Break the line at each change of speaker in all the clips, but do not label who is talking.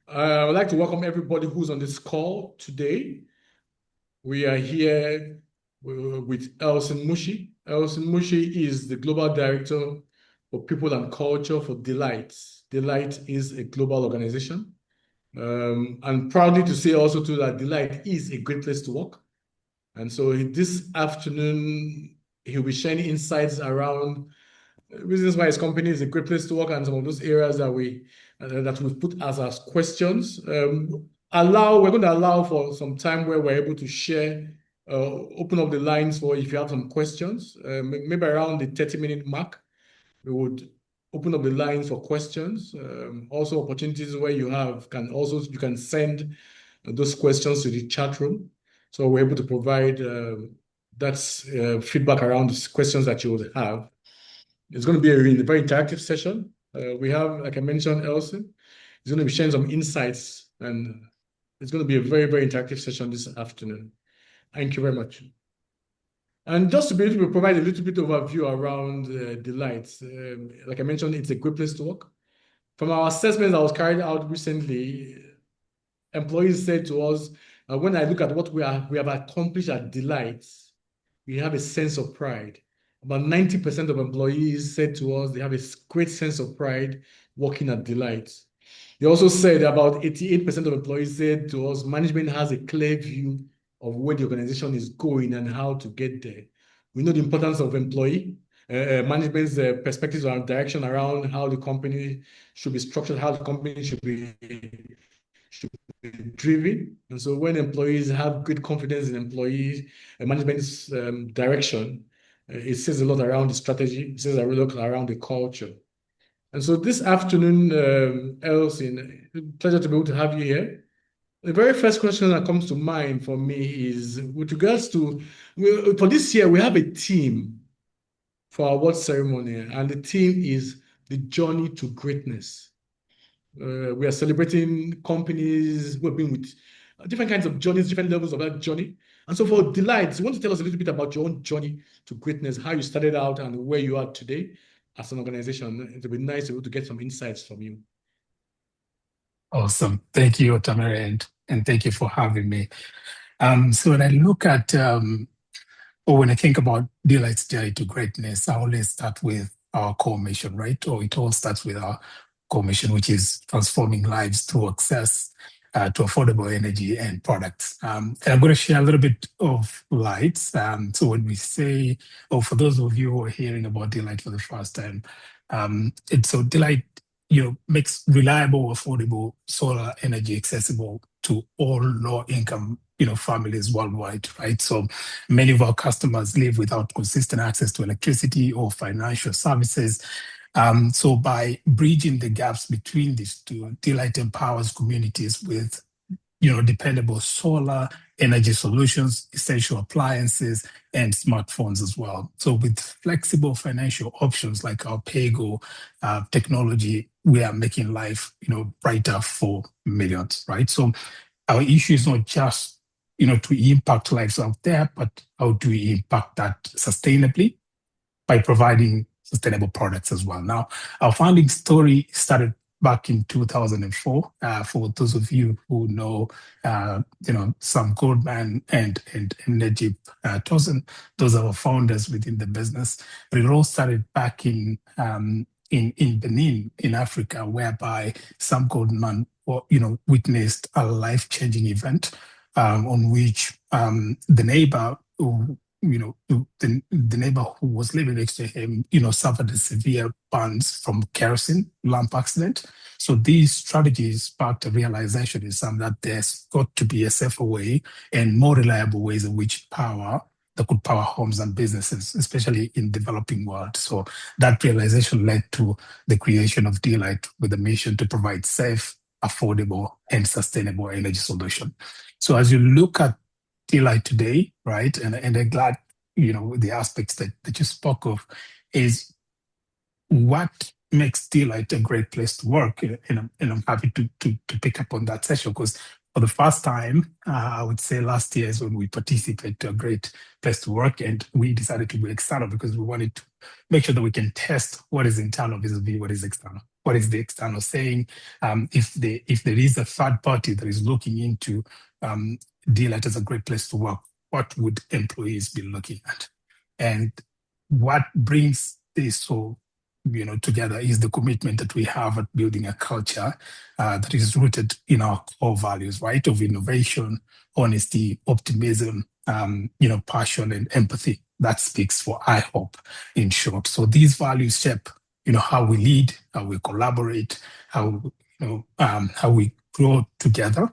I would like to welcome everybody who's on this call today. We are here with Elson Mushi. Elson Mushi is the Global Director for People and Culture for Delight. Delight is a global organization. And proudly to say also too that Delight is a great place to work. And so this afternoon, he'll be sharing insights around reasons why his company is a great place to work and some of those areas that we've put as questions. We're going to allow for some time where we're able to share, open up the lines for if you have some questions. Maybe around the 30-minute mark, we would open up the lines for questions. Also opportunities where you can send those questions to the chat room. So we're able to provide that feedback around the questions that you would have. It's going to be a very interactive session. We have, like I mentioned, Elson. He's going to be sharing some insights, and it's going to be a very, very interactive session this afternoon. Thank you very much. And just to be able to provide a little bit of a view around Delight, like I mentioned, it's a great place to work. From our assessment that was carried out recently, employees said to us, when I look at what we have accomplished at Delight, we have a sense of pride. About 90% of employees said to us they have a great sense of pride working at Delight. They also said about 88% of employees said to us management has a clear view of where the organization is going and how to get there. We know the importance of employee management's perspectives and direction around how the company should be structured, how the company should be driven. And so when employees have good confidence in employees, management's direction, it says a lot around the strategy, it says a lot around the culture. And so this afternoon, Elson, pleasure to be able to have you here. The very first question that comes to mind for me is with regards to, for this year, we have a theme for our award ceremony, and the theme is the journey to greatness. We are celebrating companies who have been with different kinds of journeys, different levels of that journey. And so for Delight, you want to tell us a little bit about your own journey to greatness, how you started out and where you are today as an organization. It would be nice to get some insights from you.
Awesome. Thank you, Otamere, and thank you for having me. So when I look at, or when I think about Delight's journey to greatness, I always start with our core mission, right? Or it all starts with our core mission, which is transforming lives through access to affordable energy and products. And I'm going to share a little bit of light. So when we say, or for those of you who are hearing about Delight for the first time, so Delight makes reliable, affordable solar energy accessible to all low-income, families worldwide, right? So many of our customers live without consistent access to electricity or financial services. So by bridging the gaps between these two, Delight empowers communities with dependable solar energy solutions, essential appliances, and smartphones as well. So with flexible financial options like our PayGo technology, we are making life, brighter for millions, right? So our issue is not just, to impact lives out there, but how do we impact that sustainably by providing sustainable products as well. Now, our founding story started back in 2004. For those of you who know, Sam Goldman and Najib Tosin, those are our founders within the business. But it all started back in Benin, in Africa, whereby Sam Goldman, witnessed a life-changing event on which the neighbor who the neighbor who was living next to him, suffered a severe burns from kerosene lamp accident. So these strategies sparked a realization in some that there's got to be a safer way and more reliable ways in which that could power homes and businesses, especially in developing world. So that realization led to the creation of Delight with a mission to provide safe, affordable, and sustainable energy solution. So as you look at Delight today, right? And I'm glad, the aspects that you spoke of is what makes Delight a great place to work. And I'm happy to pick up on that session because for the first time, I would say last year is when we participated to a great place to work, and we decided to go external because we wanted to make sure that we can test what is internal vis-a-vis what is external. what is the external saying? If there is a third party that is looking into Deloitte as a great place to work, what would employees be looking at? And what brings this together is the commitment that we have at building a culture that is rooted in our core values, right? Of innovation, honesty, optimism, passion and empathy. That speaks for IHOP in short. So these values shape, how we lead, how we collaborate, how we grow together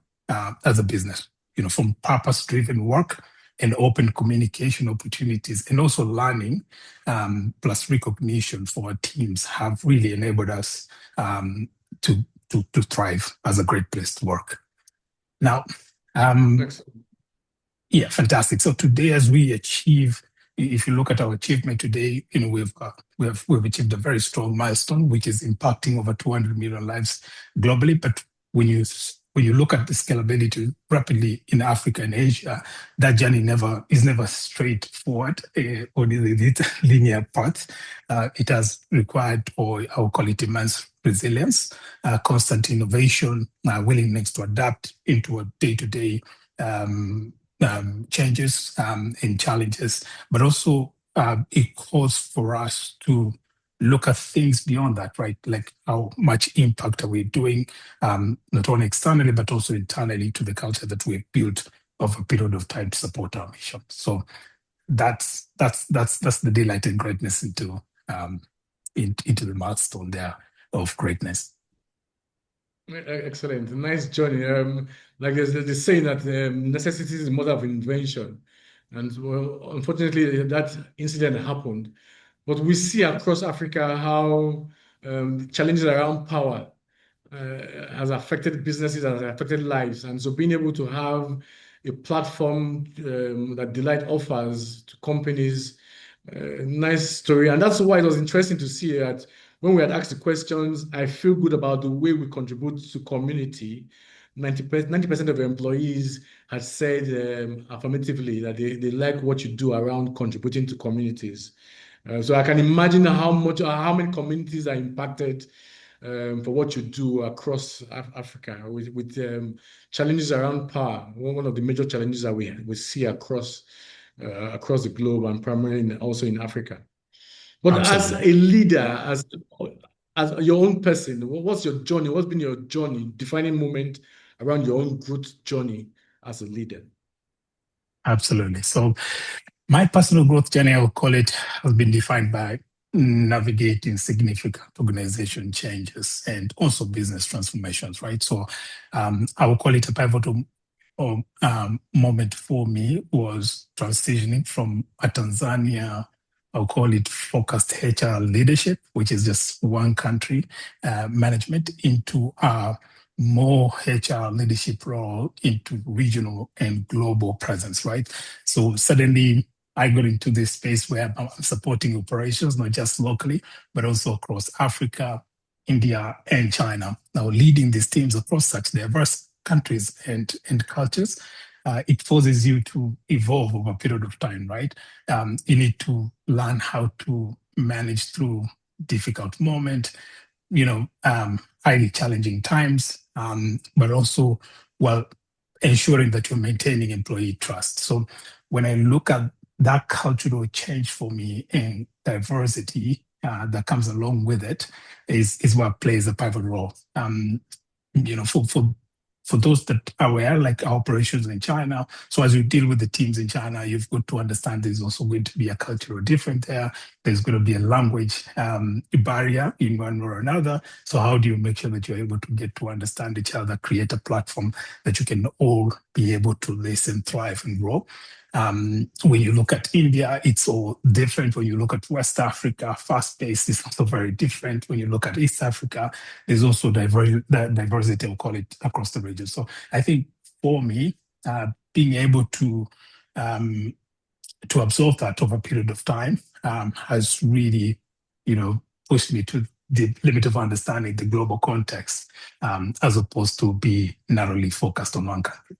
as a business. From purpose-driven work and open communication opportunities, and also learning plus recognition for our teams have really enabled us to thrive as a great place to work. Now, yeah, fantastic. So today, as we achieve, if you look at our achievement today, we've achieved a very strong milestone, which is impacting over 200 million lives globally. But when you look at the scalability rapidly in Africa and Asia, that journey is never straightforward or the linear path. It has required, or I'll call it, immense resilience, constant innovation, willingness to adapt into a day-to-day changes and challenges, but also it calls for us to look at things beyond that, right? Like how much impact are we doing, not only externally, but also internally to the culture that we've built over a period of time to support our mission. So that's the delight and greatness into the milestone there of greatness.
Excellent. Nice journey. Like there's the saying that necessity is the mother of invention. And well, unfortunately, that incident happened. But we see across Africa how challenges around power has affected businesses, has affected lives. And so being able to have a platform that Delight offers to companies, nice story. And that's why it was interesting to see that when we had asked the questions, I feel good about the way we contribute to community. 90% of employees had said affirmatively that they like what you do around contributing to communities. So I can imagine how many communities are impacted for what you do across Africa with challenges around power. One of the major challenges that we see across the globe and primarily also in Africa. But
Absolutely.
as a leader, as your own person, what's your journey? What's been your journey, defining moment around your own growth journey as a leader?
Absolutely. So my personal growth journey, I would call it, has been defined by navigating significant organization changes and also business transformations, right? So I would call it a pivotal moment for me was transitioning from a Tanzania, I'll call it focused HR leadership, which is just one country management, into a more HR leadership role into regional and global presence, right? So suddenly I got into this space where I'm supporting operations, not just locally, but also across Africa, India, and China. Now, leading these teams across such diverse countries and cultures, it forces you to evolve over a period of time, right? You need to learn how to manage through difficult moments, highly challenging times, but also, well, ensuring that you're maintaining employee trust. So when I look at that cultural change for me and diversity that comes along with it is what plays a pivotal role. For those that are aware, like our operations in China. So as you deal with the teams in China, you've got to understand there's also going to be a cultural difference there. There's going to be a language barrier in one or another. So how do you make sure that you're able to get to understand each other, create a platform that you can all be able to listen, thrive, and grow? When you look at India, it's all different. When you look at West Africa, fast-paced is also very different. When you look at East Africa, there's also diversity, I'll call it, across the region. So I think for me, being able to absorb that over a period of time has really, pushed me to the limit of understanding the global context as opposed to be narrowly focused on one country.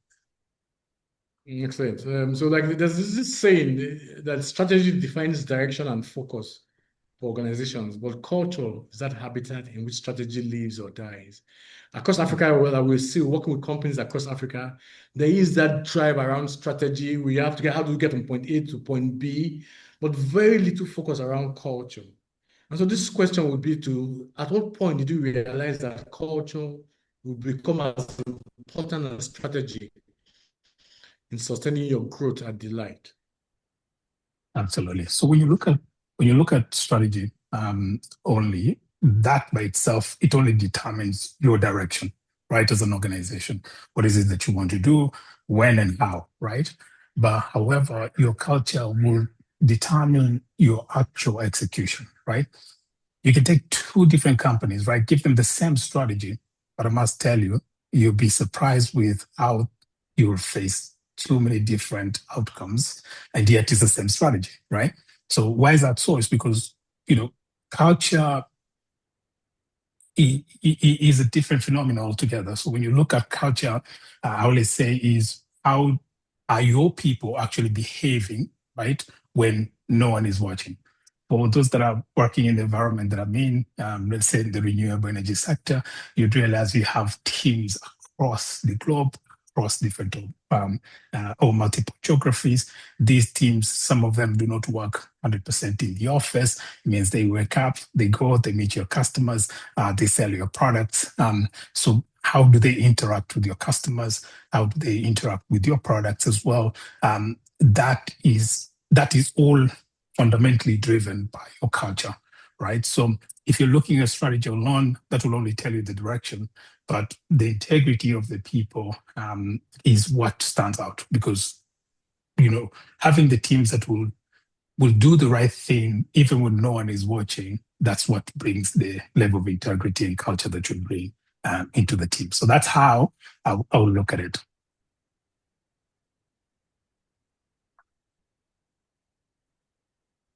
Excellent. So like there's this saying that strategy defines direction and focus. for organizations, but culture is that habitat in which strategy lives or dies. Across Africa, well, I will see working with companies across Africa, there is that drive around strategy. We have to get how do we get from point A to point B, but very little focus around culture. And so this question would be at what point did you realize that culture would become as important as strategy in sustaining your growth and delight?
Absolutely. So when you look at strategy only, that by itself, it only determines your direction, right? As an organization, what is it that you want to do, when and how, right? But however, your culture will determine your actual execution, right? You can take two different companies, right? Give them the same strategy, but I must tell you, you'll be surprised with how you'll face too many different outcomes, and yet it's the same strategy, right? So why is that so? It's because, culture is a different phenomenon altogether. So when you look at culture, I always say is how are your people actually behaving, right, when no one is watching? For those that are working in the environment that I'm in, let's say in the renewable energy sector, you'd realize we have teams across the globe, across different or multiple geographies. These teams, some of them do not work 100% in the office. It means they wake up, they go, they meet your customers, they sell your products. So how do they interact with your customers? How do they interact with your products as well? That is all fundamentally driven by your culture, right? So if you're looking at strategy alone, that will only tell you the direction, but the integrity of the people is what stands out because, having the teams that will do the right thing even when no one is watching, that's what brings the level of integrity and culture that you bring into the team. So that's how I will look at it.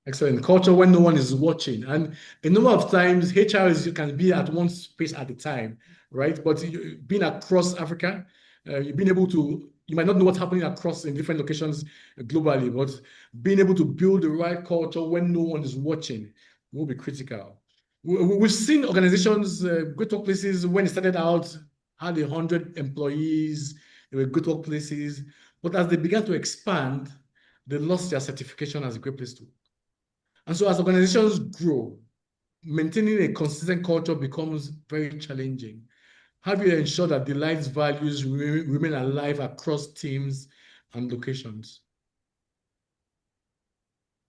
Excellent. Culture when no one is watching. And a number of times, HR can be at one space at a time, right? But being across Africa, you've been able to, you might not know what's happening across in different locations globally, but being able to build the right culture when no one is watching will be critical. We've seen organizations, great workplaces, when it started out, had 100 employees, they were good workplaces. But as they began to expand, they lost their certification as a great place to work. And so as organizations grow, maintaining a consistent culture becomes very challenging. How do you ensure that Delight's values remain alive across teams and locations?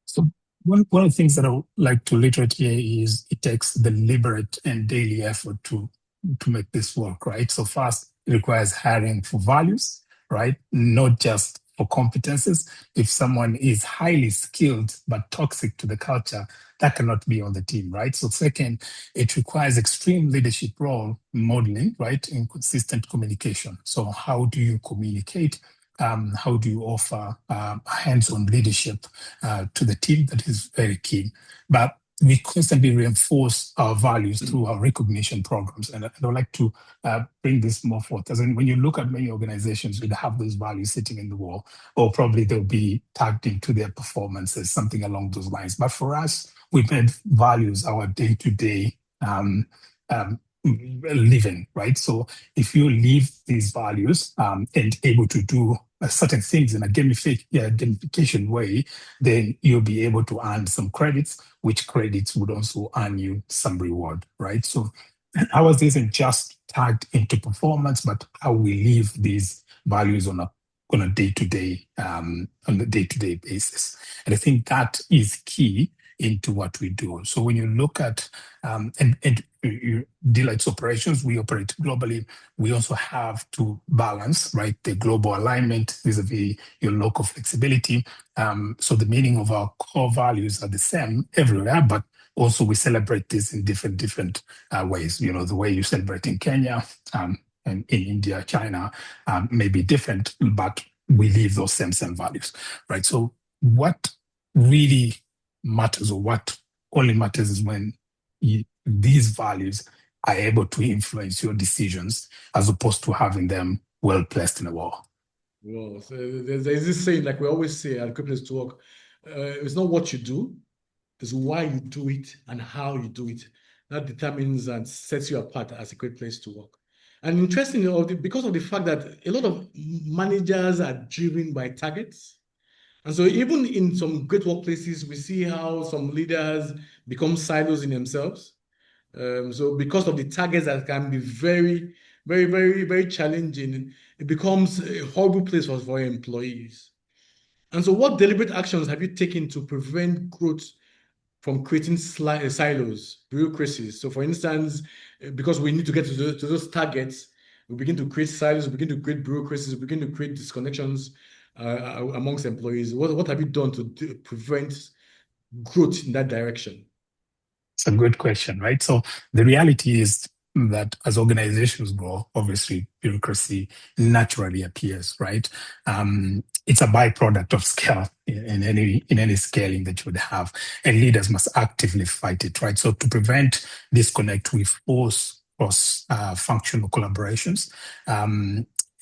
So one of the things that I would like to reiterate here is it takes deliberate and daily effort to make this work, right? So first, it requires hiring for values, right? Not just for competences. If someone is highly skilled but toxic to the culture, that cannot be on the team, right? So second, it requires extreme leadership role modeling, right? And consistent communication. So how do you communicate? How do you offer hands-on leadership to the team? That is very key. But we constantly reinforce our values through our recognition programs. And I would like to bring this more forth. As in, when you look at many organizations, they have those values sitting in the wall, or probably they'll be tagged into their performances, something along those lines. But for us, we made values our day-to-day living, right? So if you live these values and able to do certain things in a gamification way, then you'll be able to earn some credits, which credits would also earn you some reward, right? So ours isn't just tagged into performance, but how we live these values on a day-to-day basis. And I think that is key into what we do. So when you look at and Delight's operations, we operate globally. We also have to balance, right, the global alignment vis-a-vis your local flexibility. So the meaning of our core values are the same everywhere, but also we celebrate this in different ways. The way you celebrate in Kenya and in India, China may be different, but we live those same values, right? So what really matters, or what only matters, is when these values are able to influence your decisions as opposed to having them well placed in a wall.
Well, so there's this saying, like we always say at Great Place to Work, it's not what you do, It's why you do it and how you do it. That determines and sets you apart as a great place to work. And interestingly, because of the fact that a lot of managers are driven by targets, and so even in some great workplaces, we see how some leaders become silos in themselves. So because of the targets that can be very, very, very, very challenging, it becomes a horrible place for employees. And so what deliberate actions have you taken to prevent growth from creating silos, bureaucracies? So for instance, because we need to get to those targets, we begin to create silos, we begin to create bureaucracies, we begin to create disconnections amongst employees. What have you done to prevent growth in that direction?
It's a good question, right? So the reality is that as organizations grow, obviously bureaucracy naturally appears, right? It's a byproduct of scale in any scaling that you would have, and leaders must actively fight it, right? So to prevent disconnect, we force cross functional collaborations.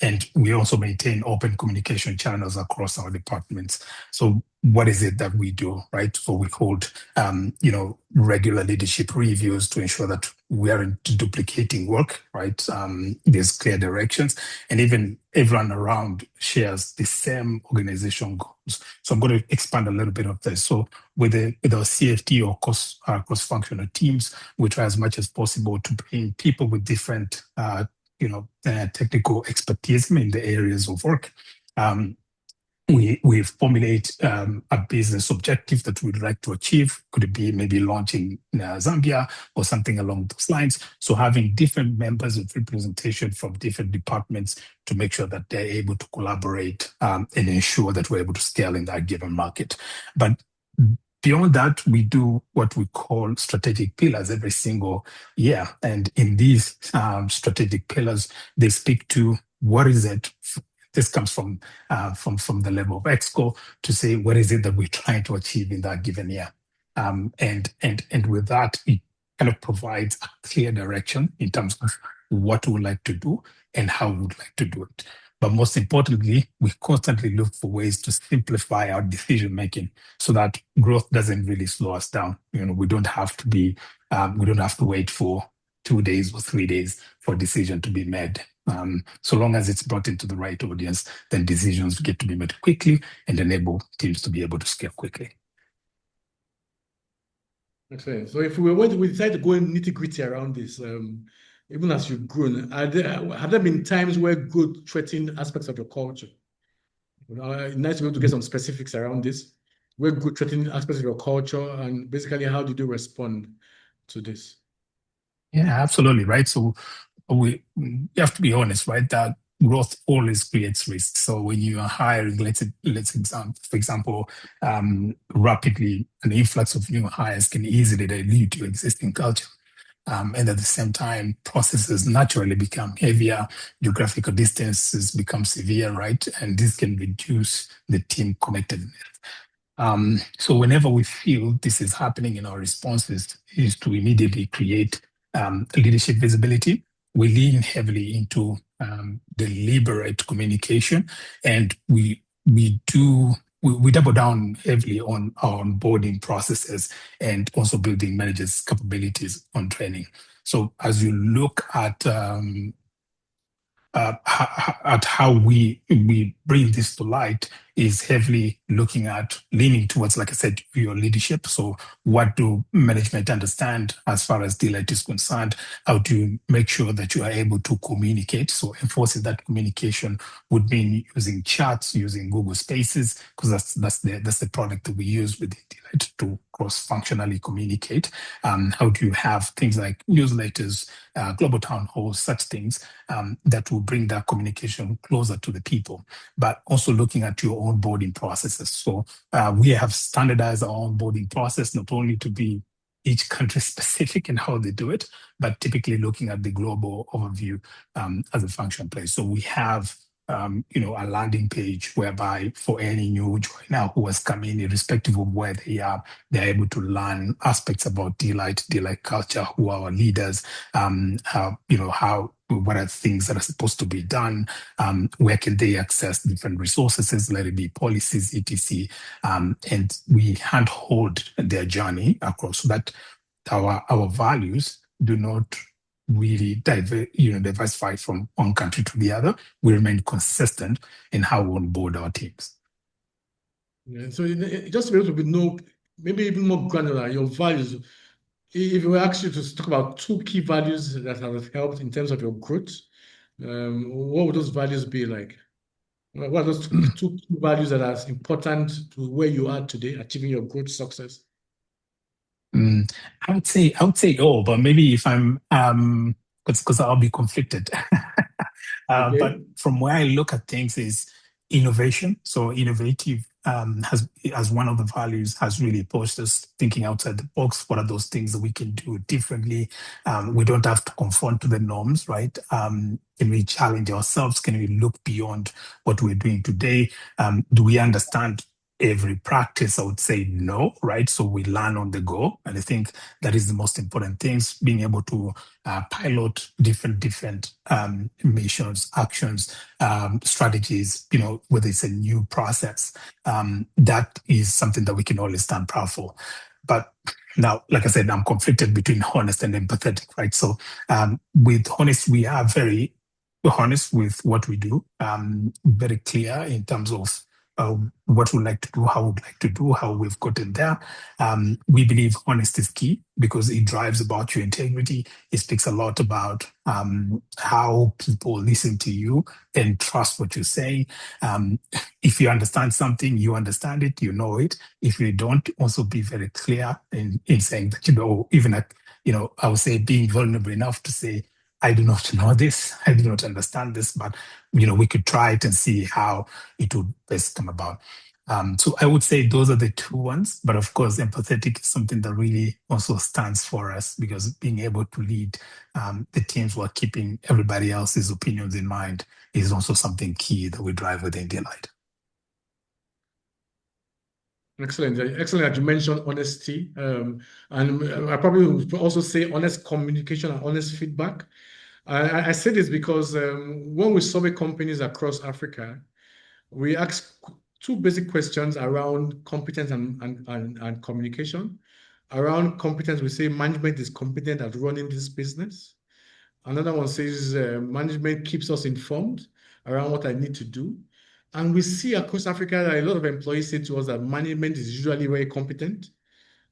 And we also maintain open communication channels across our departments. So what is it that we do, right? So we hold, regular leadership reviews to ensure that we aren't duplicating work, right? There's clear directions, and even everyone around shares the same organization goals. So I'm going to expand a little bit of this. So with our CFT or cross-functional teams, we try as much as possible to bring people with different technical expertise in the areas of work. We formulate a business objective that we'd like to achieve. Could it be maybe launching in Zambia or something along those lines? So having different members of representation from different departments to make sure that they're able to collaborate and ensure that we're able to scale in that given market. But beyond that, we do what we call strategic pillars every single year. And in these strategic pillars, they speak to what is it. This comes from the level of Exco to say what is it that we're trying to achieve in that given year, and with that, it kind of provides a clear direction in terms of what we would like to do and how we would like to do it. But most importantly, we constantly look for ways to simplify our decision making so that growth doesn't really slow us down. We don't have to wait for 2 days or 3 days for a decision to be made. So long as it's brought into the right audience, then decisions get to be made quickly and enable teams to be able to scale quickly.
Excellent. So if we decide to go in nitty-gritty around this, even as you've grown, have there been times where growth threatened aspects of your culture? Nice to be able to get some specifics around this. Where growth threatened aspects of your culture, and basically how did you respond to this?
Yeah, absolutely, right? So we have to be honest, right? That growth always creates risk. So when you are hiring, for example, rapidly, an influx of new hires can easily dilute your existing culture. And at the same time, processes naturally become heavier, geographical distances become severe, right? And this can reduce the team connectedness. So whenever we feel this is happening in our responses, is to immediately create leadership visibility. We lean heavily into deliberate communication, and we double down heavily on our onboarding processes and also building managers' capabilities on training. So as you look at how we bring this to light is heavily leaning towards, like I said, your leadership. So what do management understand as far as Deloitte is concerned? How do you make sure that you are able to communicate? So enforcing that communication would mean using chats, using Google Spaces, because that's the product that we use with Deloitte to cross-functionally communicate. How do you have things like newsletters, global town halls, such things that will bring that communication closer to the people, but also looking at your onboarding processes. So we have standardized our onboarding process, not only to be each country specific in how they do it, but typically looking at the global overview as a function place. So we have a landing page whereby for any new joiner who has come in, irrespective of where they are, they're able to learn aspects about delight culture, who are our leaders, what are things that are supposed to be done, where can they access different resources, let it be policies, etc. And we handhold their journey across so that our values do not really diversify from one country to the other. We remain consistent in how we onboard our teams.
Yeah, so just to be able to know, maybe even more granular, your values. If we ask you to talk about two key values that have helped in terms of your growth, what would those values be like? What are those two key values that are important to where you are today, achieving your growth success?
Mm, I would say all, but maybe if I'm because I'll be conflicted. But
Okay.
from where I look at things is innovation. So innovative has as one of the values has really pushed us thinking outside the box. What are those things that we can do differently? We don't have to conform to the norms, right? Can we challenge ourselves? Can we look beyond what we're doing today? Do we understand every practice? I would say no, right? So we learn on the go. And I think that is the most important things, being able to pilot different missions, actions, strategies, whether it's a new process. That is something that we can always stand proud for. But now, like I said, I'm conflicted between honest and empathetic, right? So with honest, we are very honest with what we do, very clear in terms of what we'd like to do, how we'd like to do, how we've gotten there. We believe honesty is key because it drives about your integrity. It speaks a lot about how people listen to you and trust what you're saying. If you understand something, you understand it, you know it. If you don't, also be very clear in saying that, even at, I would say being vulnerable enough to say, I do not know this, I do not understand this, but we could try it and see how it would best come about. So I would say those are the two ones, but of course, empathetic is something that really also stands for us because being able to lead the teams while keeping everybody else's opinions in mind is also something key that we drive within Delight.
Excellent. Excellent that you mentioned honesty. And I probably would also say honest communication and honest feedback. I say this because when we survey companies across Africa, we ask two basic questions around competence and communication. Around competence, we say management is competent at running this business. Another one says management keeps us informed around what I need to do. And we see across Africa that a lot of employees say to us that management is usually very competent.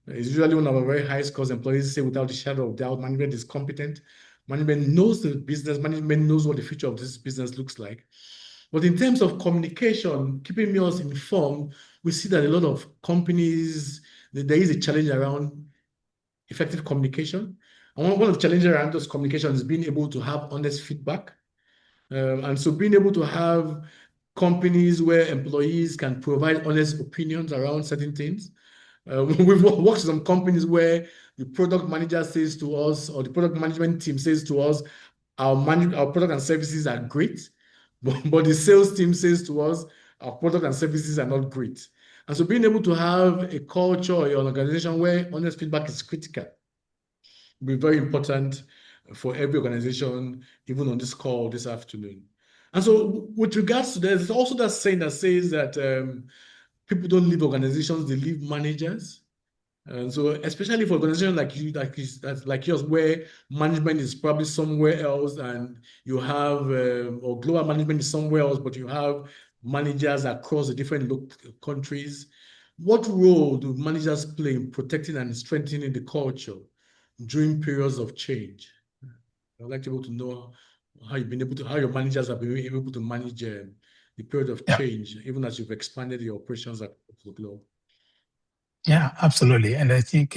It's usually one of our very high scores employees say without a shadow of doubt, management is competent. Management knows the business, management knows what the future of this business looks like. But in terms of communication, keeping us informed, we see that a lot of companies, there is a challenge around effective communication. And one of the challenges around those communications is being able to have honest feedback. And so being able to have companies where employees can provide honest opinions around certain things. We've worked with some companies where the product manager says to us, or the product management team says to us, our product and services are great, but the sales team says to us, our product and services are not great. And so being able to have a culture or an organization where honest feedback is critical will be very important for every organization, even on this call this afternoon. And so with regards to this, there's also that saying that says that people don't leave organizations, they leave managers. And so, especially for organizations like you, like yours, where management is probably somewhere else, and you have, or global management is somewhere else, but you have managers across the different countries. What role do managers play in protecting and strengthening the culture during periods of change? I'd like to be able to know how your managers have been able to manage the period of
Yeah.
change, even as you've expanded your operations across the globe.
Yeah, absolutely. And I think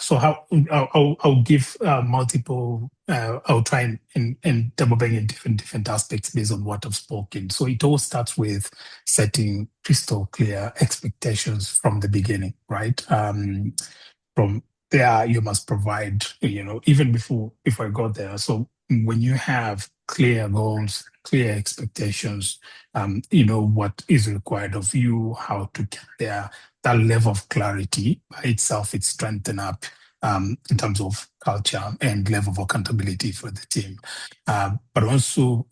so. I'll give multiple. I'll try and double bang in different aspects based on what I've spoken. So it all starts with setting crystal clear expectations from the beginning, right? From there, you must provide. Even before I got there. So when you have clear goals, clear expectations, what is required of you, how to get there. That level of clarity by itself, it strengthen up in terms of culture and level of accountability for the team. But also,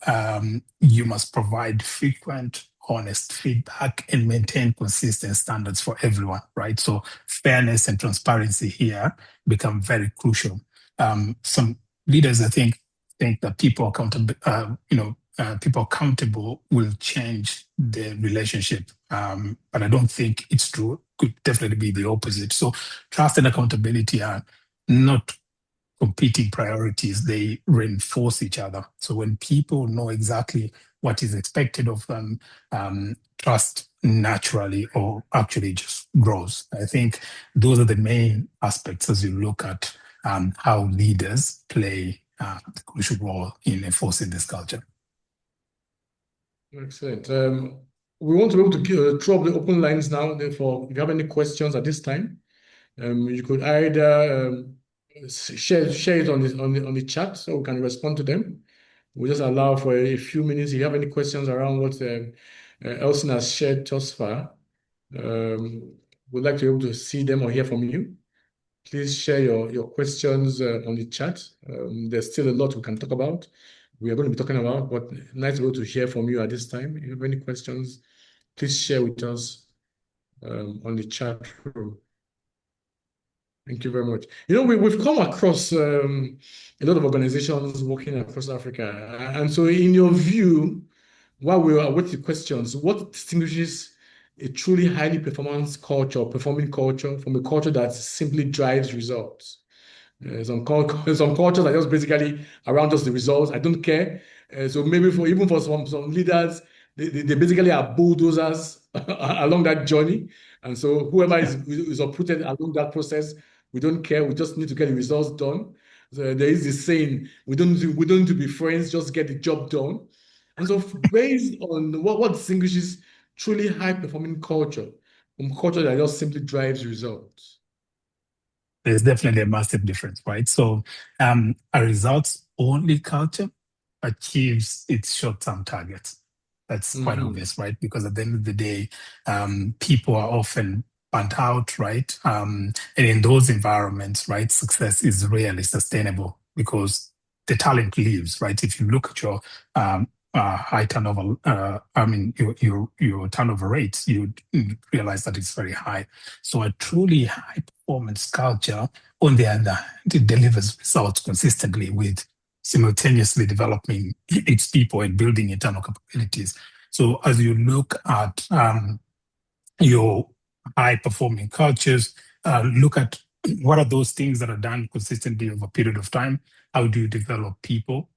you must provide frequent, honest feedback and maintain consistent standards for everyone, right? So fairness and transparency here become very crucial. Some leaders, I think that people accountable will change the relationship. But I don't think it's true. Could definitely be the opposite. So trust and accountability are not competing priorities. They reinforce each other. So when people know exactly what is expected of them, trust naturally or actually just grows. I think those are the main aspects as you look at how leaders play the crucial role in enforcing this culture.
Excellent. We want to be able to throw up the open lines now. Therefore, if you have any questions at this time, you could either share it on the chat so we can respond to them. We just allow for a few minutes. If you have any questions around what Elson has shared thus far, we'd like to be able to see them or hear from you. Please share your questions on the chat. There's still a lot we can talk about. We are going to be talking about, but nice to be able to hear from you at this time. If you have any questions, please share with us on the chat room. Thank you very much. We've come across a lot of organizations working across Africa. And so, in your view, while we are with the questions, what distinguishes a truly highly performance culture or performing culture from a culture that simply drives results? Some cultures are just basically around just the results. I don't care. So maybe even for some leaders, they basically are bulldozers along that journey. And so whoever is uprooted along that process, we don't care. We just need to get the results done. So there is this saying, we don't need to be friends, just get the job done. And so based on what distinguishes truly high-performing culture from culture that just simply drives results?
There's definitely a massive difference, right? So a results-only culture achieves its short-term targets. That's quite obvious, right? Because at the end of the day, people are often burnt out, right? And in those environments, right, success is rarely sustainable because the talent leaves, right? If you look at your high turnover, your turnover rates, you realize that it's very high. So a truly high performance culture, on the other hand, it delivers results consistently with simultaneously developing its people and building internal capabilities. So as you look at your high performing cultures, look at what are those things that are done consistently over a period of time. How do you develop people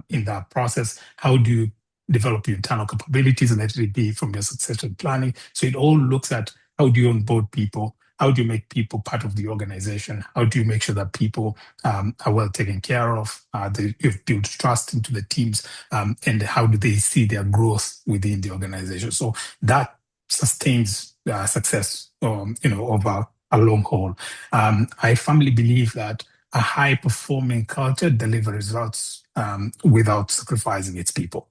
in that process? How do you develop your internal capabilities, and let it be from your succession planning? So it all looks at how do you onboard people? How do you make people part of the organization? How do you make sure that people are well taken care of? You've built trust into the teams, and how do they see their growth within the organization? So that sustains success, over a long haul. I firmly believe that a high-performing culture delivers results without sacrificing its people.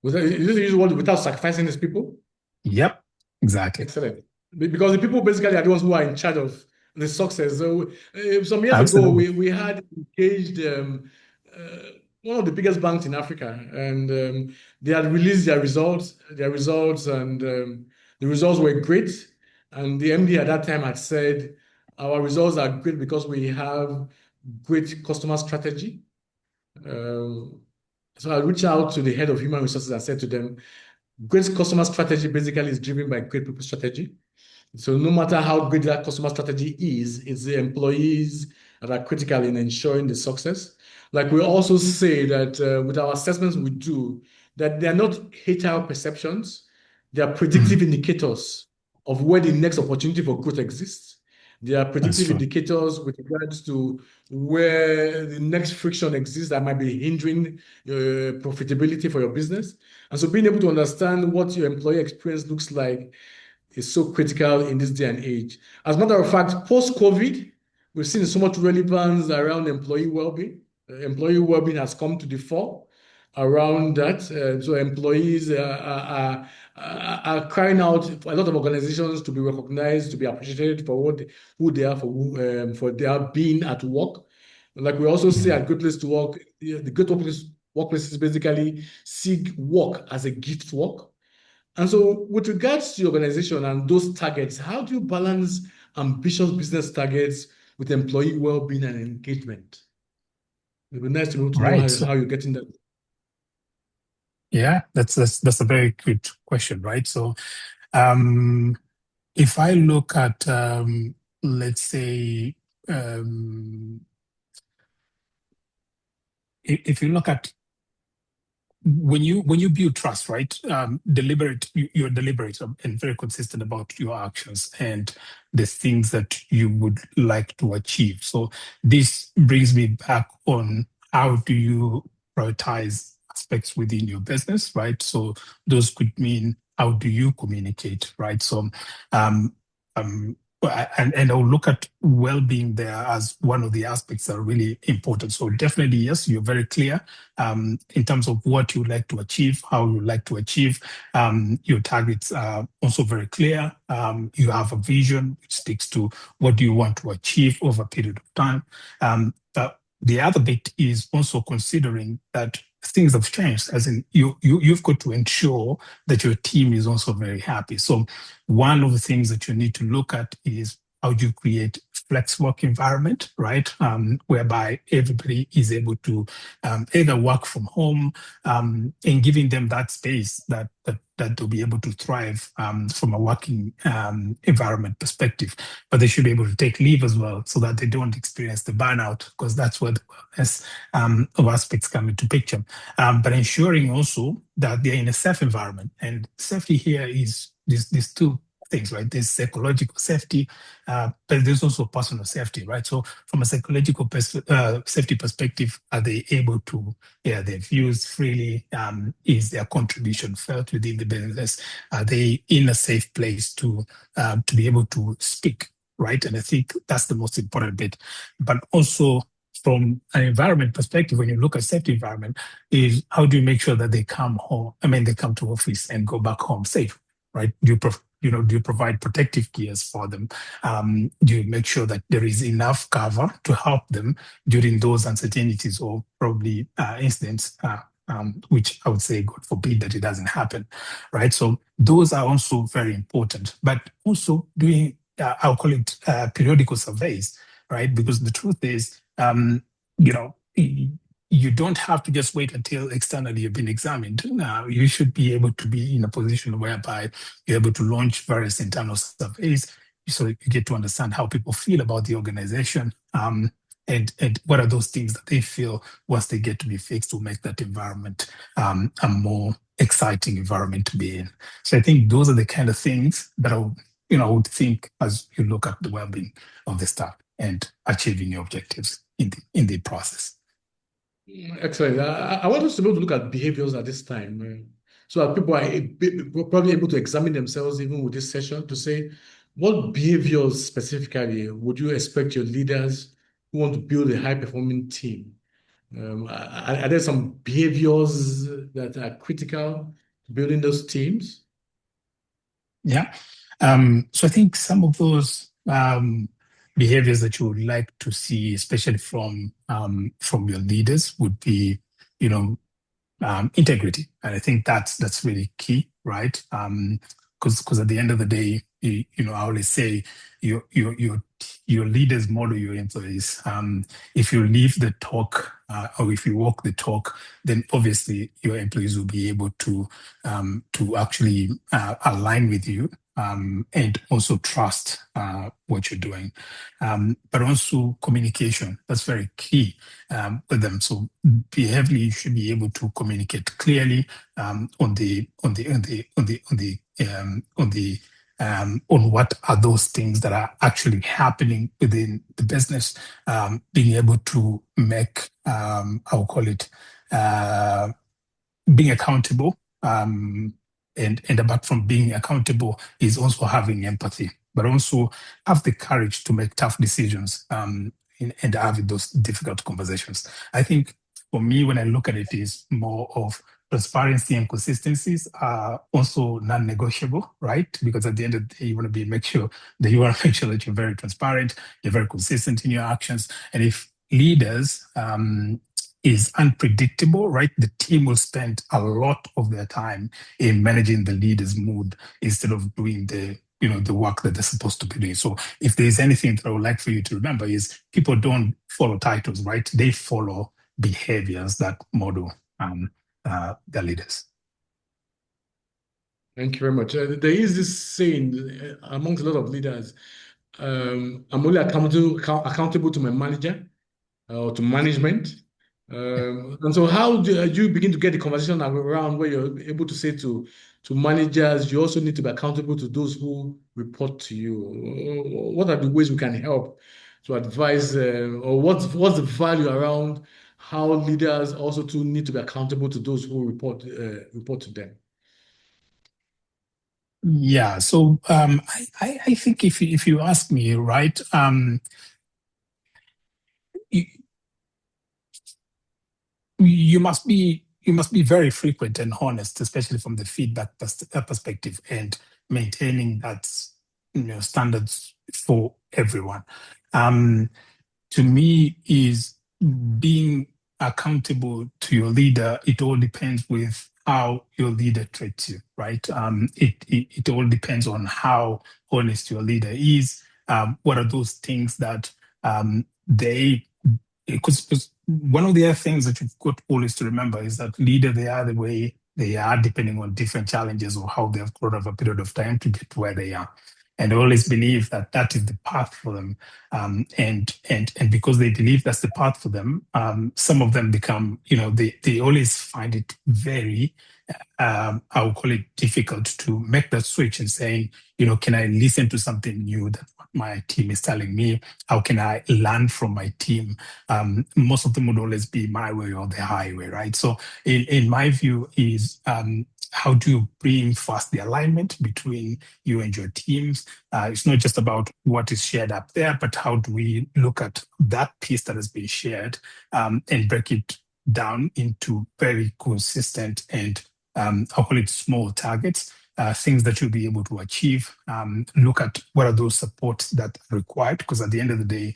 Is this the usual word, without sacrificing these people?
Yep, exactly.
Excellent. Because the people basically are the ones who are in charge of the success. So some years ago,
Absolutely.
we had engaged one of the biggest banks in Africa, and they had released their results, and the results were great. And the MD at that time had said, our results are great because we have great customer strategy. So I reached out to the head of human resources and said to them, great customer strategy basically is driven by great people strategy. So no matter how great that customer strategy is, it's the employees that are critical in ensuring the success. Like we also say that with our assessments we do, that they are not HR perceptions, they are predictive indicators of where the next opportunity for growth exists. They are
That's
predictive
true.
indicators with regards to where the next friction exists that might be hindering profitability for your business. And so being able to understand what your employee experience looks like is so critical in this day and age. As a matter of fact, post-COVID, we've seen so much relevance around employee well-being. Employee well-being has come to the fore around that. So employees are crying out for a lot of organizations to be recognized, to be appreciated for who they are, for their being at work. Like we also say at Great Place to Work, the Great Workplaces basically see work as a gift work. And so with regards to your organization and those targets, how do you balance ambitious business targets with employee well-being and engagement? It'd be nice to be able to know
Right.
how you're getting that.
Yeah, that's a very good question, right? So, um, if I look at, let's say, um, if you look at when you build trust, right? You're deliberate and very consistent about your actions and the things that you would like to achieve. So this brings me back on how do you prioritize aspects within your business, right? So those could mean how do you communicate, right? So um, um, and I'll look at well-being there as one of the aspects that are really important. So definitely, yes, you're very clear in terms of what you like to achieve, how you like to achieve. Your targets are also very clear. You have a vision which sticks to what do you want to achieve over a period of time. But the other bit is also considering that things have changed, as in you've got to ensure that your team is also very happy. So one of the things that you need to look at is how do you create flex work environment, right? Whereby everybody is able to either work from home and giving them that space that they'll be able to thrive from a working environment perspective. But they should be able to take leave as well so that they don't experience the burnout, because that's where the wellness of aspects come into picture. But ensuring also that they're in a safe environment. And safety here is these two things, right? There's psychological safety, but there's also personal safety, right? So from a psychological safety perspective, are they able to air their views freely? Is their contribution felt within the business? Are they in a safe place to be able to speak, right? And I think that's the most important bit. But also from an environment perspective, when you look at safety environment, is how do you make sure that they come home? I mean, they come to office and go back home safe, right? Do you provide protective gears for them? Do you make sure that there is enough cover to help them during those uncertainties or probably incidents, which I would say, God forbid, that it doesn't happen, right? So those are also very important. But also doing, I'll call it periodical surveys, right? Because the truth is, you know, you don't have to just wait until externally you've been examined. Now, you should be able to be in a position whereby you're able to launch various internal surveys so you get to understand how people feel about the organization, and what are those things that they feel once they get to be fixed will make that environment a more exciting environment to be in. So I think those are the kind of things that I would think as you look at the well-being of the staff and achieving your objectives in the process.
Excellent. I want us to be able to look at behaviors at this time. So that people are probably able to examine themselves even with this session to say, what behaviors specifically would you expect your leaders who want to build a high-performing team? Are there some behaviors that are critical to building those teams?
Yeah. So I think some of those behaviors that you would like to see, especially from your leaders, would be, you know, integrity, and I think that's really key, right? Because at the end of the day, I always say your leaders model your employees. If you leave the talk or if you walk the talk, then obviously your employees will be able to actually align with you. And also trust what you're doing, but also communication. That's very key with them. So behaviorally, you should be able to communicate clearly on what are those things that are actually happening within the business. Being able to make, I'll call it, being accountable. And apart from being accountable is also having empathy, but also have the courage to make tough decisions. and having those difficult conversations. I think for me, when I look at it, is more of transparency and consistencies are also non-negotiable, right? Because at the end of the day, you want to make sure that you're very transparent, you're very consistent in your actions. And if leaders is unpredictable, right? The team will spend a lot of their time in managing the leader's mood instead of doing the work that they're supposed to be doing. So if there's anything that I would like for you to remember is people don't follow titles, right? They follow behaviors that model their leaders.
Thank you very much. There is this saying amongst a lot of leaders, I'm only accountable to my manager or to management. And so how do you begin to get the conversation around where you're able to say to managers, you also need to be accountable to those who report to you? What are the ways we can help to advise, or what's the value around how leaders also too need to be accountable to those who report to them?
Yeah, so I think if you ask me, right, you, you must be very frequent and honest, especially from the feedback perspective, and maintaining that standards for everyone. Um, to me, is being accountable to your leader. It all depends with how your leader treats you, right? It all depends on how honest your leader is. What are those things that they because one of the other things that you've got always to remember is that leader, they are the way they are depending on different challenges or how they've grown over a period of time to get to where they are. And I always believe that that is the path for them. And because they believe that's the path for them, some of them become, they always find it very I would call it difficult to make that switch and saying, can I listen to something new that my team is telling me? How can I learn from my team? Most of them would always be my way or the highway, right? So in my view is how do you bring first the alignment between you and your teams? It's not just about what is shared up there, but how do we look at that piece that has been shared and break it down into very consistent and I'll call it small targets, things that you'll be able to achieve. Look at what are those supports that are required, because at the end of the day,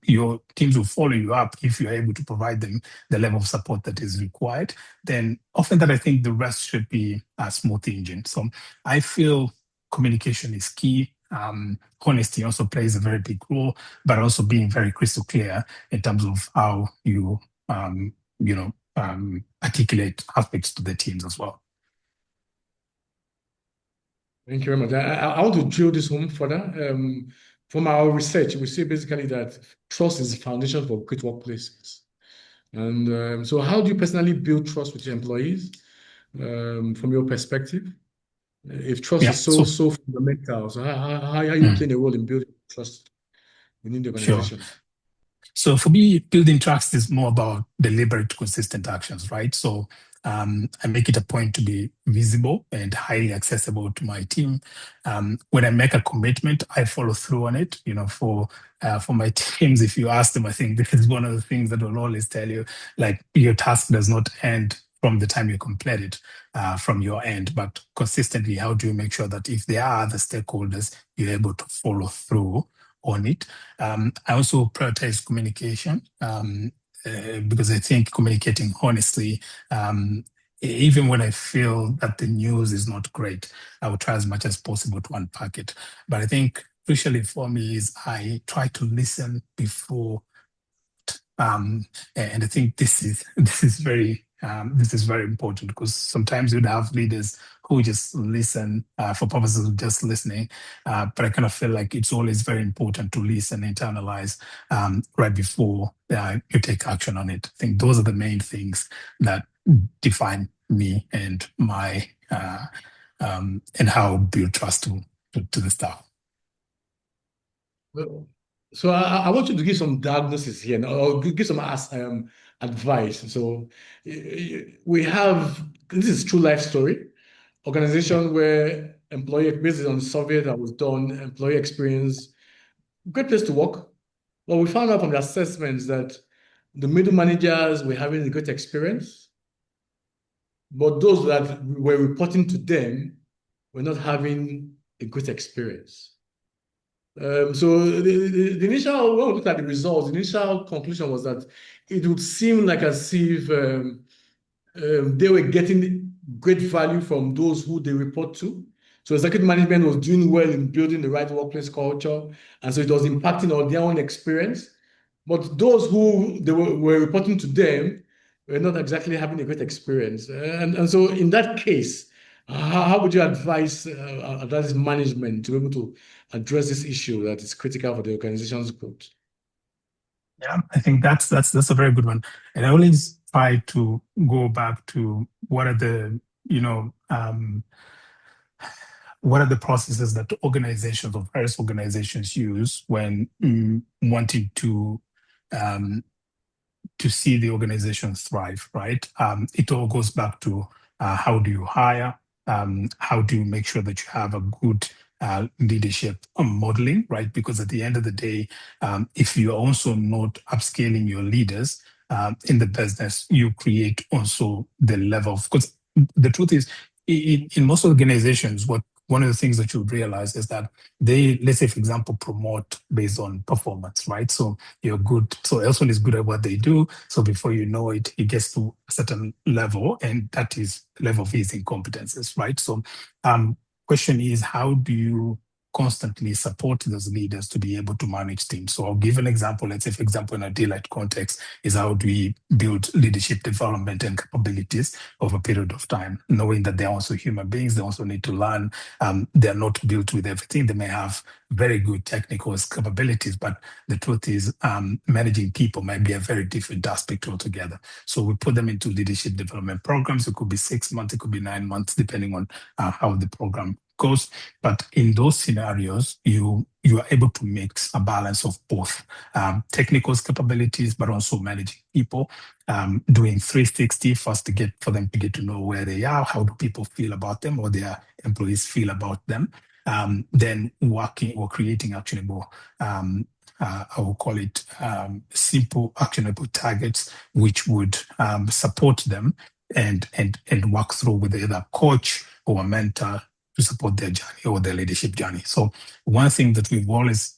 your teams will follow you up if you're able to provide them the level of support that is required. Then often that I think the rest should be a smooth engine. So I feel communication is key. Honesty also plays a very big role, but also being very crystal clear in terms of how you, articulate aspects to the teams as well.
Thank you very much. I want to drill this home further. From our research, we see basically that trust is the foundation for great workplaces. And so, how do you personally build trust with your employees from your perspective? If trust
Yeah,
is so fundamental, so how are you playing a role in building trust within the
sure.
organization?
So for me, building trust is more about deliberate, consistent actions, right? So I make it a point to be visible and highly accessible to my team. When I make a commitment, I follow through on it. For my teams, if you ask them, I think this is one of the things that will always tell you, like your task does not end from the time you complete it from your end, but consistently, how do you make sure that if there are other stakeholders, you're able to follow through on it? I also prioritize communication because I think communicating honestly, even when I feel that the news is not great, I will try as much as possible to unpack it. But I think crucially for me is I try to listen before and I think this is very important because sometimes you'd have leaders who just listen for purposes of just listening. But I kind of feel like it's always very important to listen, internalize right before you take action on it. I think those are the main things that define me and my and how I build trust to the staff.
Well, so I want you to give some diagnosis here now, or give some advice. So we have this is true life story
Yeah.
organization where employee based on the survey that was done, employee experience, great place to work, Well, we found out from the assessments that the middle managers were having a great experience, but those that were reporting to them were not having a great experience. So the initial, when we looked at the results, the initial conclusion was that it would seem like as if they were getting great value from those who they report to. So executive management was doing well in building the right workplace culture, and so it was impacting on their own experience. But those who were reporting to them were not exactly having a great experience. And so in that case, how would you advise management to be able to address this issue that is critical for the organization's growth?
Yeah, I think that's a very good one. And I always try to go back to what are the, you know, what are the processes that organizations or various organizations use when wanting um, to see the organization thrive, right? It all goes back to how do you hire? How do you make sure that you have a good leadership modeling, right? Because at the end of the day, if you're also not upscaling your leaders in the business, you create also the level of, because the truth is, in most organizations, what one of the things that you would realize is that they, let's say, for example, promote based on performance, right? So you're good. So Elson is good at what they do. So before you know it, he gets to a certain level, and that is level of his incompetences, right? So, question is, how do you constantly support those leaders to be able to manage teams? So I'll give an example. Let's say, for example, in a daylight context, is how do we build leadership development and capabilities over a period of time, knowing that they're also human beings, they also need to learn. They're not built with everything. They may have very good technical capabilities, but the truth is, managing people might be a very different aspect altogether. So we put them into leadership development programs. It could be 6 months, it could be 9 months, depending on how the program goes. But in those scenarios, you are able to mix a balance of both technical capabilities, but also managing people, doing 360 first to get for them to get to know where they are, how do people feel about them, or their employees feel about them. Then working or creating actionable, I will call it simple actionable targets, which would support them and work through with either a coach or a mentor to support their journey or their leadership journey. So one thing that we've always,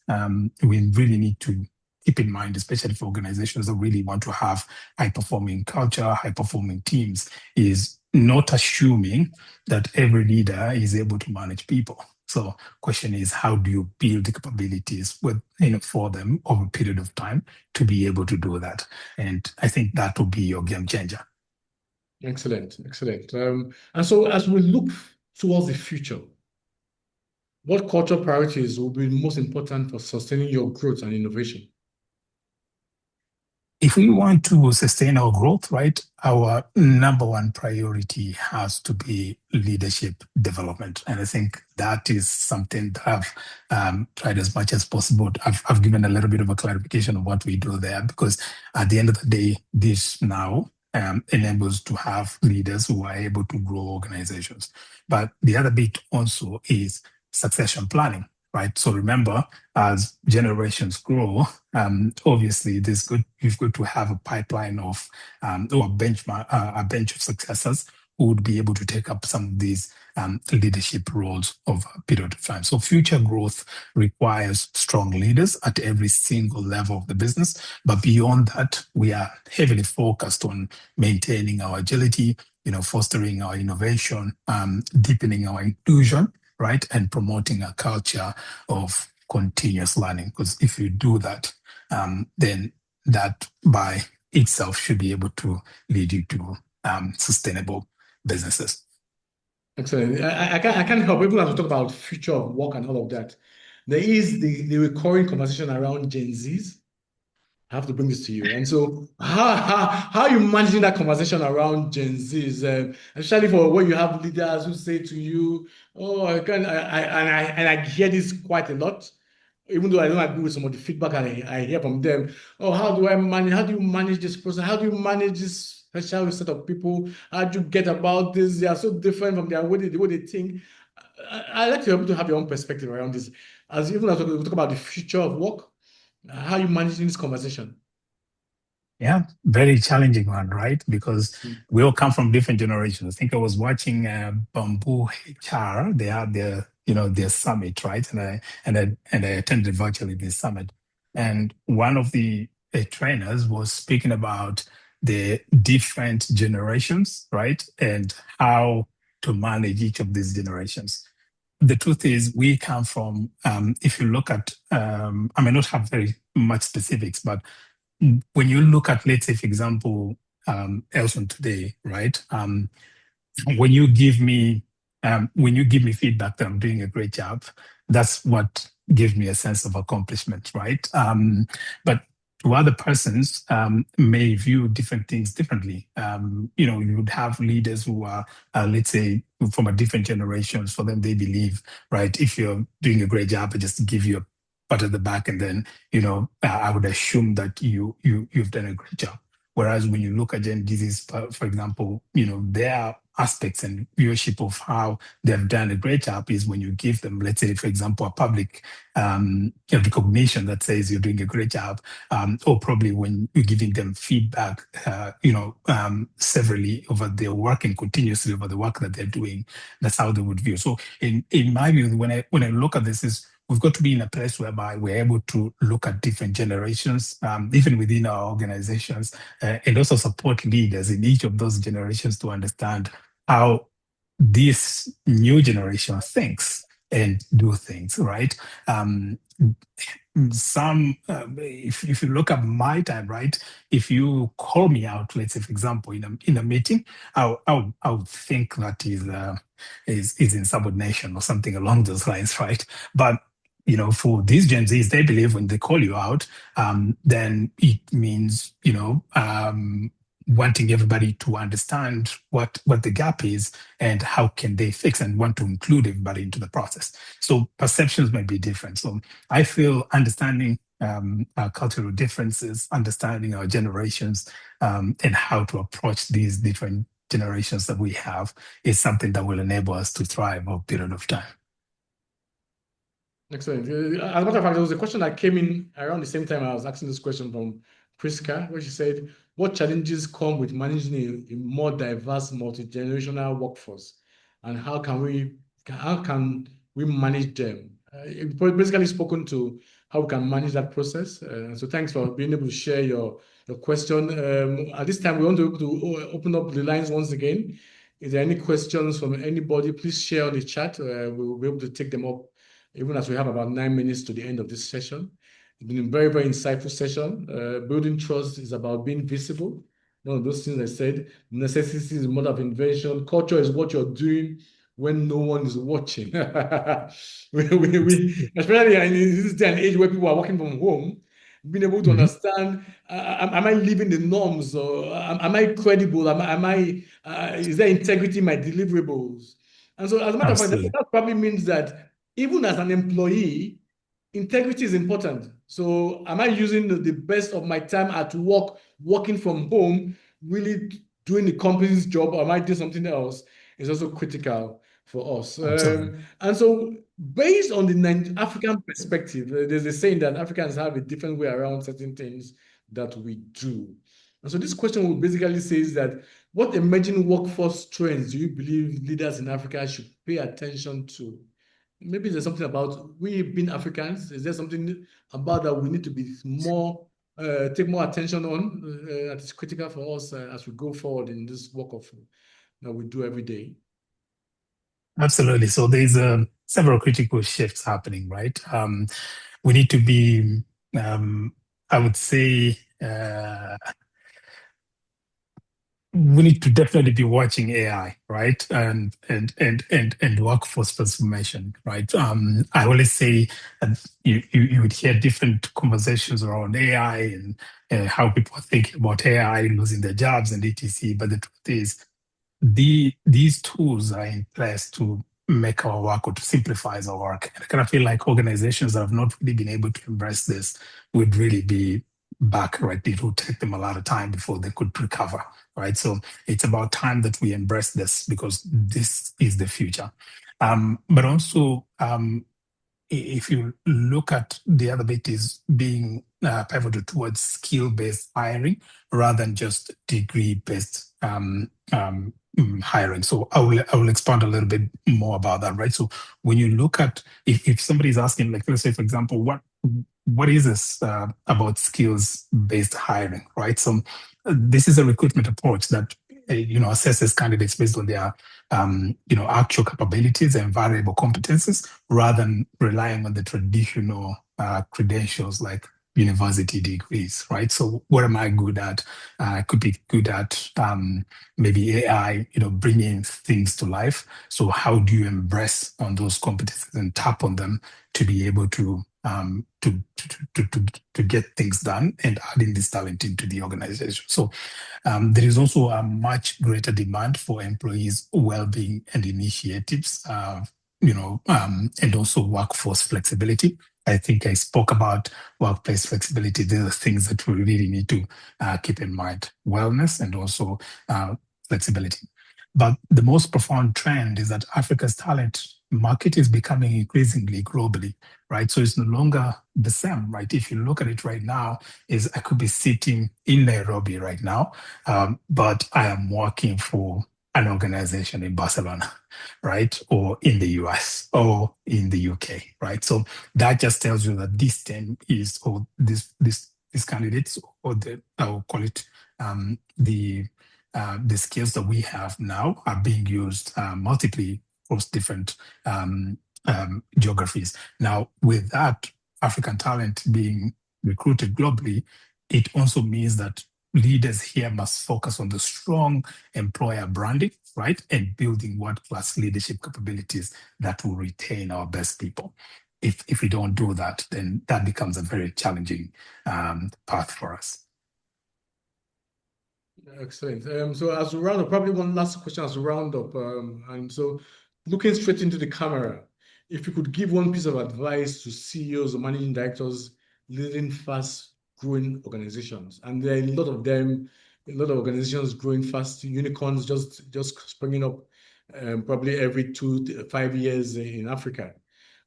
we really need to keep in mind, especially for organizations that really want to have high performing culture, high performing teams, is not assuming that every leader is able to manage people. So question is, how do you build the capabilities with, for them over a period of time to be able to do that? And I think that will be your game changer.
Excellent, excellent. And so as we look towards the future, what cultural priorities will be most important for sustaining your growth and innovation?
If we want to sustain our growth, right, our number one priority has to be leadership development. And I think that is something that I've tried as much as possible. I've given a little bit of a clarification of what we do there, because at the end of the day, this now enables to have leaders who are able to grow organizations. But the other bit also is succession planning, right? So remember, as generations grow, obviously you've got to have a pipeline of or a bench of successors who would be able to take up some of these leadership roles over a period of time. So future growth requires strong leaders at every single level of the business. But beyond that, we are heavily focused on maintaining our agility, fostering our innovation, deepening our inclusion, right? And promoting a culture of continuous learning. Because if you do that, then that by itself should be able to lead you to sustainable businesses.
Excellent. I can't help, even as we talk about future of work and all of that, there is the recurring conversation around Gen Zs. I have to bring this to you. And so, how are you managing that conversation around Gen Zs, especially for when you have leaders who say to you, "Oh, I can," and I hear this quite a lot, even though I don't agree with some of the feedback I hear from them. Oh, how do I manage? How do you manage this person? How do you manage this special set of people? How do you get about this? They are so different from the way they think. I like to be able to have your own perspective around this, as even as we talk about the future of work. How are you managing this conversation?
Yeah, very challenging one, right? Because
Mm.
we all come from different generations. I think I was watching Bamboo HR. They had their, their summit, right? And I attended virtually this summit. And one of the trainers was speaking about the different generations, right? And how to manage each of these generations. The truth is, we come from, if you look at, I may not have very much specifics, but when you look at, let's say, for example, Elson today, right? When you give me feedback that I'm doing a great job, that's what gives me a sense of accomplishment, right? But to other persons may view different things differently. You would have leaders who are, let's say, from a different generations. For them, they believe, right, if you're doing a great job, I just give you a pat at the back, and then I would assume that you've done a great job. Whereas when you look at Gen Z's, for example, their aspects and viewership of how they've done a great job is when you give them, let's say, for example, a public recognition that says you're doing a great job, or probably when you're giving them feedback, severally over their work and continuously over the work that they're doing. That's how they would view. So, in my view, when I look at this, is we've got to be in a place whereby we're able to look at different generations, even within our organizations, and also support leaders in each of those generations to understand how this new generation thinks and do things, right? Um, if you look at my time, right, if you call me out, let's say, for example, in a meeting, I'll think that is insubordination or something along those lines, right? But for these Gen Zs, they believe when they call you out, then it means wanting everybody to understand what the gap is and how can they fix, and want to include everybody into the process. So perceptions may be different. So I feel understanding our cultural differences, understanding our generations, and how to approach these different generations that we have is something that will enable us to thrive over a period of time.
Excellent. As a matter of fact, there was a question that came in around the same time I was asking this question from Priska, where she said, what challenges come with managing a more diverse, multi-generational workforce? And how can we manage them? You've basically spoken to how we can manage that process. So thanks for being able to share your question. At this time, we want to open up the lines once again. Is there any questions from anybody? Please share on the chat. We will be able to take them up even as we have about 9 minutes to the end of this session. It's been a very, very insightful session. Building trust is about being visible. One of those things I said, necessity is the mother of invention. Culture is what you're doing when no one is watching. Especially in this day and age where people are working from home, being able to
Mhm.
understand, am I living the norms, or am I credible? Is there integrity in my deliverables? And so, as a matter of fact,
Absolutely.
that probably means that even as an employee, integrity is important. So, am I using the best of my time at work, working from home, really doing the company's job, or am I doing something else? Is also critical for us.
Absolutely.
And so, based on the African perspective, there's a saying that Africans have a different way around certain things that we do. And so, this question will basically says that what emerging workforce trends do you believe leaders in Africa should pay attention to? Maybe there's something about we being Africans. Is there something about that we need to be more take more attention on that is critical for us as we go forward in this work of that we do every day?
Absolutely. So there's several critical shifts happening, right? We need to be, I would say, we need to definitely be watching AI, right? And workforce transformation, right? I always say that you would hear different conversations around AI and how people are thinking about AI losing their jobs and etc. But the truth is, these tools are in place to make our work or to simplify our work. And I kind of feel like organizations that have not really been able to embrace this would really be back, right? It would take them a lot of time before they could recover, right? So it's about time that we embrace this because this is the future. But also, if you look at the other bit is being pivotal towards skill-based hiring rather than just degree-based hiring. So I will expand a little bit more about that, right? So when you look at if somebody is asking, like let's say for example, what is this about skills-based hiring, right? So this is a recruitment approach that assesses candidates based on their actual capabilities and variable competences rather than relying on the traditional credentials like university degrees, right? So what am I good at? I could be good at maybe AI, bringing things to life. So how do you embrace on those competencies and tap on them to be able to get things done and adding this talent into the organization? So there is also a much greater demand for employees' well-being and initiatives, and also workforce flexibility. I think I spoke about workplace flexibility. These are things that we really need to keep in mind: wellness and also flexibility. But the most profound trend is that Africa's talent market is becoming increasingly globally, right? So it's no longer the same, right? If you look at it right now, is I could be sitting in Nairobi right now, but I am working for an organization in Barcelona, right? Or in the US or in the UK, right? So that just tells you that this team is, or these candidates, or I'll call it the skills that we have now are being used multiply across different geographies. Now, with that African talent being recruited globally, it also means that leaders here must focus on the strong employer branding, right? And building world-class leadership capabilities that will retain our best people. If we don't do that, then that becomes a very challenging path for us.
Excellent. So as we round up, probably one last question as we round up. And so looking straight into the camera, if you could give one piece of advice to CEOs or managing directors leading fast-growing organizations, and there are a lot of them, a lot of organizations growing fast, unicorns just springing up probably every 2 to 5 years in Africa.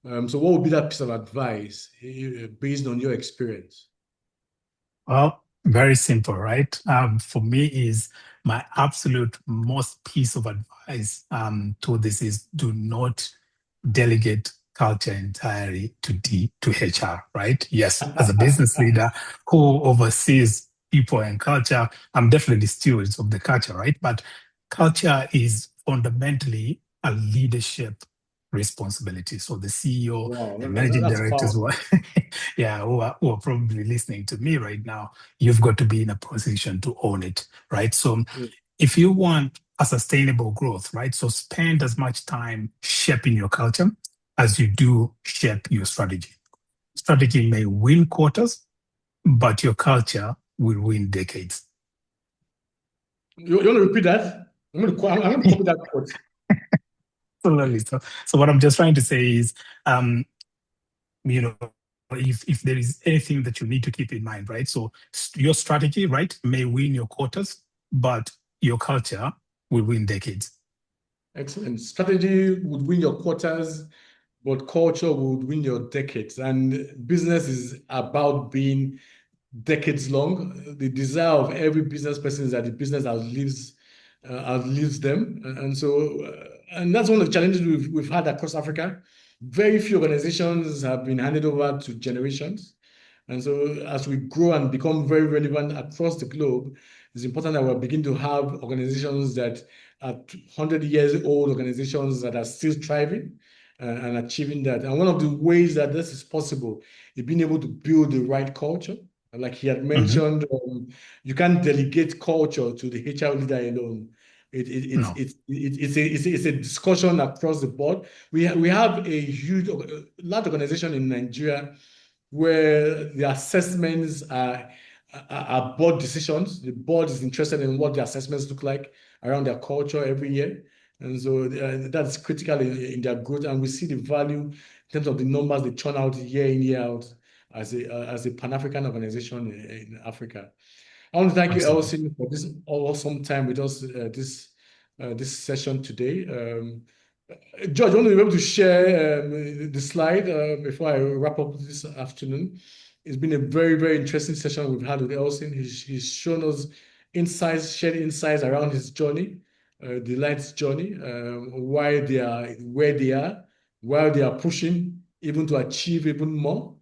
So what would be that piece of advice based on your experience?
Well, very simple, right? For me, is my absolute most piece of advice to this is do not delegate culture entirely to HR, right? Yes, as a business leader who oversees people and culture, I'm definitely stewards of the culture, right? But culture is fundamentally a leadership responsibility. So the CEO
Wow,
and managing
that's
directors
powerful.
yeah, who are probably listening to me right now, you've got to be in a position to own it, right? So if you want a sustainable growth, right? So spend as much time shaping your culture as you do shape your strategy. Strategy may win quarters, but your culture will win decades.
You want to repeat that? I'm going to copy that quote.
Absolutely. So what I'm just trying to say is, you know, if there is anything that you need to keep in mind, right? So your strategy, right, may win your quarters, but your culture will win decades.
Excellent. Strategy would win your quarters, but culture would win your decades. And business is about being decades long. The desire of every business person is that the business outlives them. And so, and that's one of the challenges we've had across Africa. Very few organizations have been handed over to generations. And so, as we grow and become very relevant across the globe, it's important that we begin to have organizations that are 100 years old organizations that are still thriving and achieving that. And one of the ways that this is possible is being able to build the right culture. Like he had
Mhm.
mentioned, you can't delegate culture to the HR leader alone.
No.
It's a discussion across the board. We have a large organization in Nigeria where the assessments are board decisions. The board is interested in what the assessments look like around their culture every year. And so that's critical in their growth. And we see the value in terms of the numbers they churn out year in, year out as a Pan-African organization in Africa. I want to thank you,
Absolutely.
Elson, for this awesome time with us this session today. George, I want to be able to share the slide before I wrap up this afternoon. It's been a very, very interesting session we've had with Elson. He's shown us insights, shared insights around his journey, the Light's journey, why they are where they are, while they are pushing even to achieve even more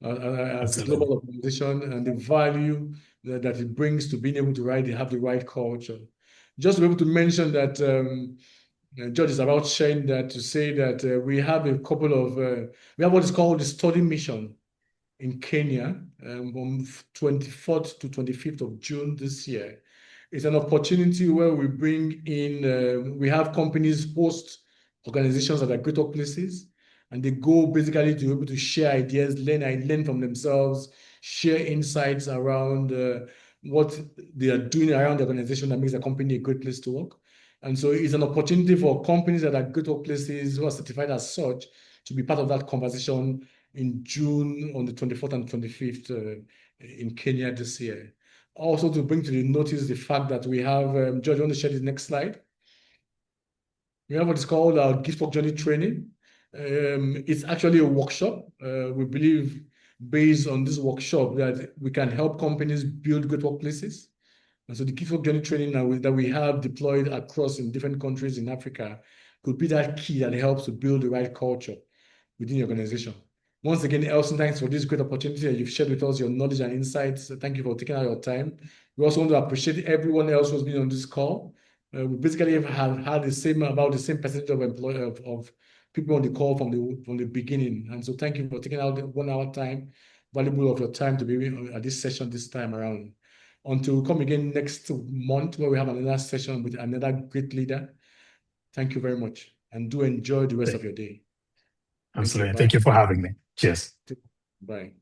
as a
Absolutely.
global organization, and the value that it brings to being able to have the right culture. Just to be able to mention that. George is about sharing that to say that we have a couple of we have what is called the study mission in Kenya on 24th to 25th of June this year. It's an opportunity where we bring in we have companies host organizations that are great workplaces, and they go basically to be able to share ideas, learn from themselves, share insights around what they are doing around the organization that makes a company a great place to work. And so it's an opportunity for companies that are great workplaces who are certified as such to be part of that conversation in June on the 24th and 25th in Kenya this year. Also, to bring to the notice the fact that we have, George, you want to share the next slide? We have what is called our Gift Work Journey training. It's actually a workshop. We believe based on this workshop that we can help companies build great workplaces. And so the Gift Work Journey training that we have deployed across in different countries in Africa could be that key that helps to build the right culture within the organization. Once again, Elson, thanks for this great opportunity that you've shared with us your knowledge and insights. Thank you for taking out your time. We also want to appreciate everyone else who's been on this call. We basically have had about the same percentage of of people on the call from the beginning. And so thank you for taking out the 1 hour time, valuable of your time to be at this session this time around. Until we come again next month where we have another session with another great leader. Thank you very much and do enjoy the rest of your day. Thank you.
Absolutely.
Bye.
Thank you for having me. Cheers.
Bye.